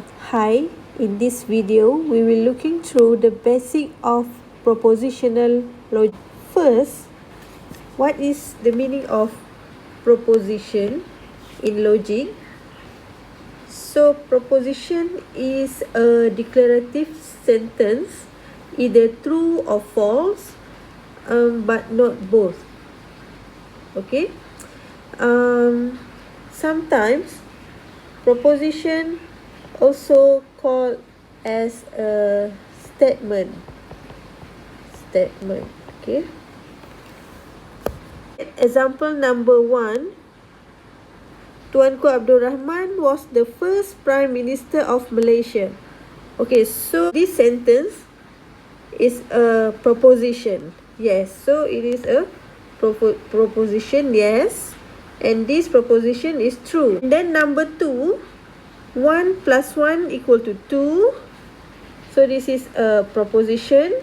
Hi, in this video we will looking through the basic of propositional logic. First, what is the meaning of proposition in logic? So proposition is a declarative sentence, either true or false, but not both. Okay. Sometimes proposition also called as a statement. Okay. Example number 1. Tuanku Abdul Rahman was the first Prime Minister of Malaysia. Okay, so this sentence is a proposition. Yes, so it is a proposition, yes. And this proposition is true. And then number 2, 1 plus 1 equal to 2. So this is a proposition,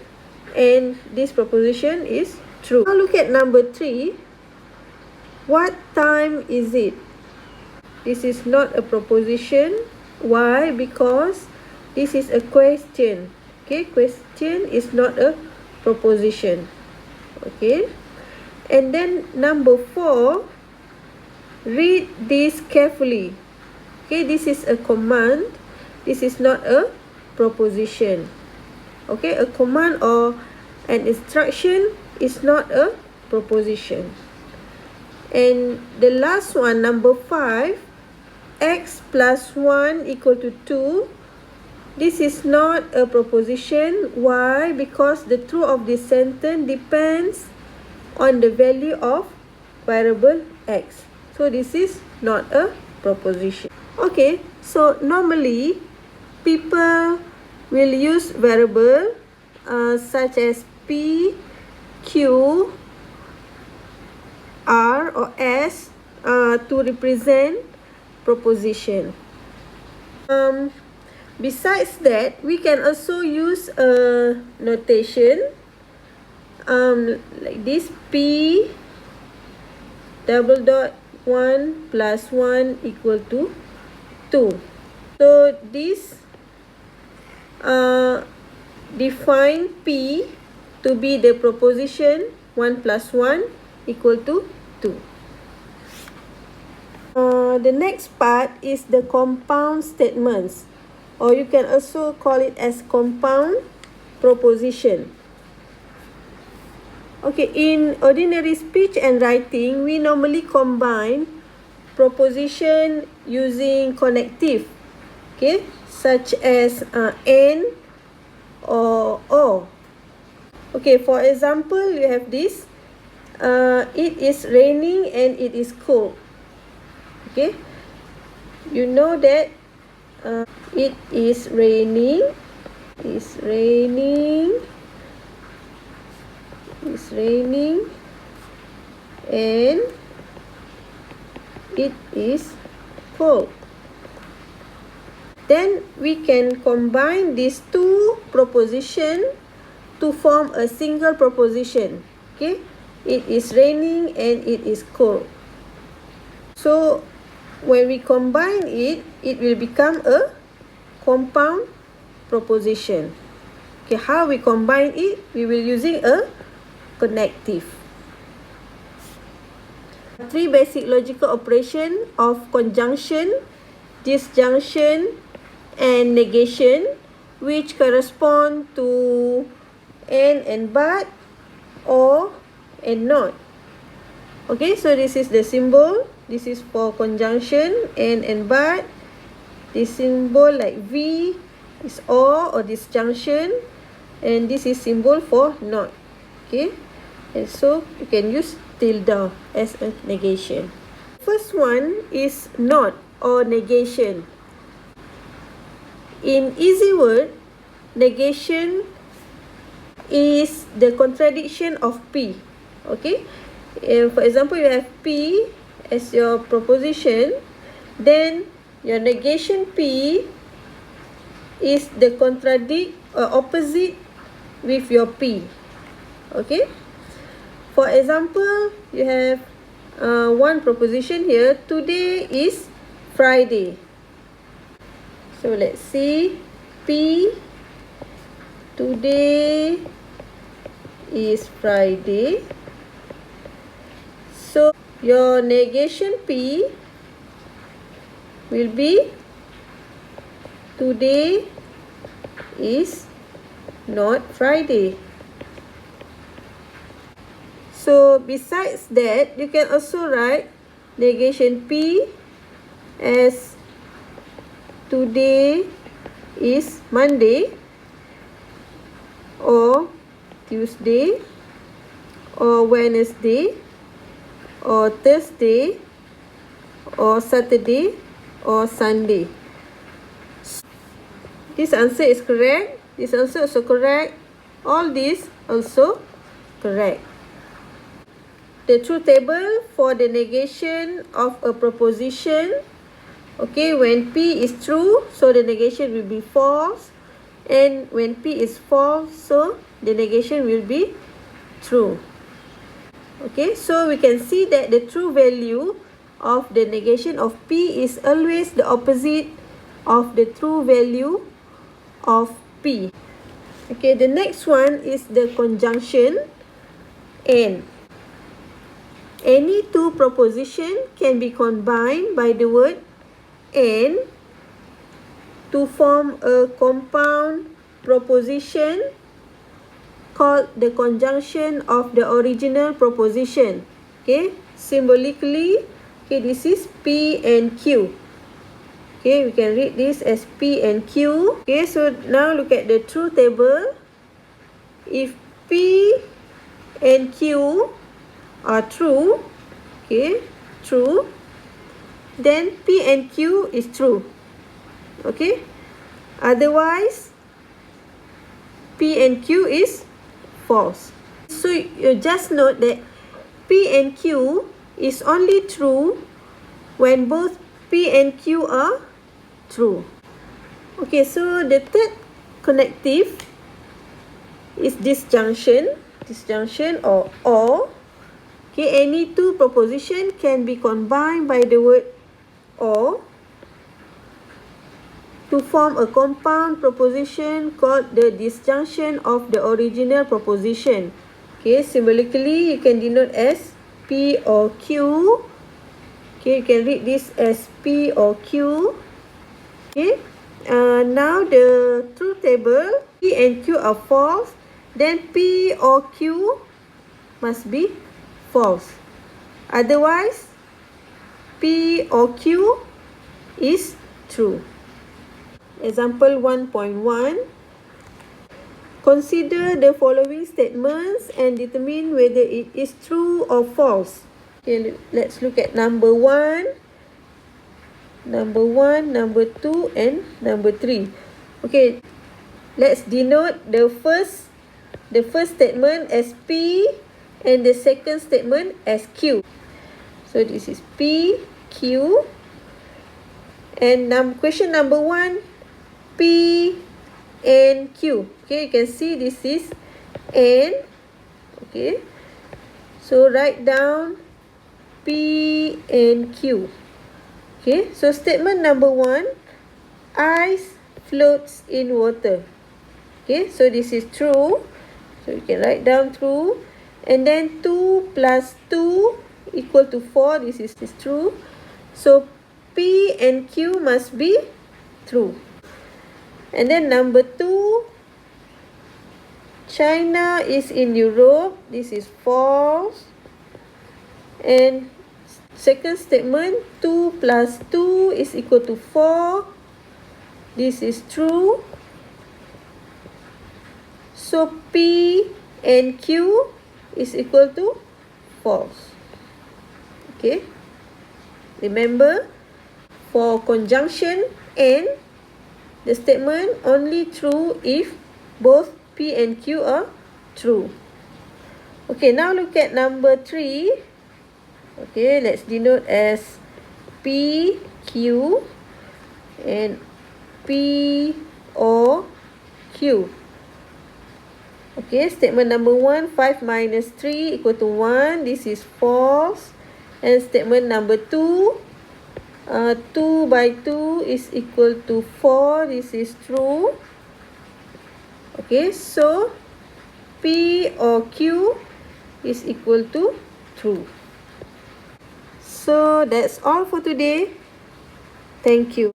and this proposition is true. Now look at number 3. What time is it? This is not a proposition. Why? Because this is a question. Okay, question is not a proposition. Okay. And then number 4, read this carefully. Okay, this is a command. This is not a proposition. Okay, a command or an instruction is not a proposition. And the last one, number 5, x plus 1 equal to 2. This is not a proposition. Why? Because the truth of this sentence depends on the value of variable x. So this is not a proposition. Okay, so normally people will use variable such as P, Q, R or S to represent proposition. Besides that, we can also use a notation like this: P double dot 1 plus 1 equal to 2. So this define P to be the proposition 1 plus 1 equal to 2. The next part is the compound statements, or you can also call it as compound proposition. Okay, in ordinary speech and writing, we normally combine proposition using connective, okay, such as and or. Okay, for example, you have this: it is raining and it is cold. Okay, you know that it is raining, and it is cold. Then we can combine these two propositions to form a single proposition. Okay, it is raining and it is cold. So when we combine it, it will become a compound proposition. Okay, how we combine it? We will using a connective. 3 basic logical operation of conjunction, disjunction, and negation, which correspond to and but, or and not. Okay, so this is the symbol. This is for conjunction, and but. This symbol like V is or disjunction, and this is symbol for not. Okay, and so you can use tilde as a negation. First one is not or negation. In easy word, negation is the contradiction of P. Okay, for example, you have P as your proposition, then your negation P is the opposite with your P. Okay, for example, you have one proposition here: today is Friday. So let's see. P, today is Friday. So your negation P will be today is not Friday. So besides that, you can also write negation P as today is Monday, or Tuesday, or Wednesday, or Thursday, or Saturday, or Sunday. This answer is correct. This answer also correct. All these also correct. The truth table for the negation of a proposition. Okay, when P is true, so the negation will be false. And when P is false, so the negation will be true. Okay, so we can see that the true value of the negation of P is always the opposite of the true value of P. Okay, the next one is the conjunction and. Any two propositions can be combined by the word and to form a compound proposition called the conjunction of the original proposition. Okay, symbolically, okay, this is P and Q. Okay, we can read this as P and Q. Okay, so now look at the truth table. If P and Q are true, okay, true, then P and Q is true. Okay, otherwise P and Q is false. So you just note that P and Q is only true when both P and Q are true. Okay, so the third connective is disjunction or. Okay, any two propositions can be combined by the word or to form a compound proposition called the disjunction of the original proposition. Okay, symbolically, you can denote as P or Q. Okay, you can read this as P or Q. Okay, now the truth table, P and Q are false, then P or Q must be false. Otherwise, P or Q is true. Example 1.1. Consider the following statements and determine whether it is true or false. Okay, let's look at number 1, number 2, and number 3. Okay, let's denote the first statement as P and the second statement as Q. So this is P, Q. And question number 1, P and Q. Okay, you can see this is and. Okay, so write down P and Q. Okay, so statement number 1, ice floats in water. Okay, so this is true. So you can write down true. And then 2 plus 2 equal to 4. This is true. So P and Q must be true. And then number 2, China is in Europe. This is false. And second statement, 2 plus 2 is equal to 4. This is true. So P and Q is equal to false. Okay. Remember, for conjunction and, the statement only true if both P and Q are true. Okay, now look at number 3. Okay, let's denote as P, Q, and P or Q. Okay, statement number 1, 5 minus 3 equal to 1. This is false. And statement number 2, 2 by 2 is equal to 4. This is true. Okay, so P or Q is equal to true. So that's all for today. Thank you.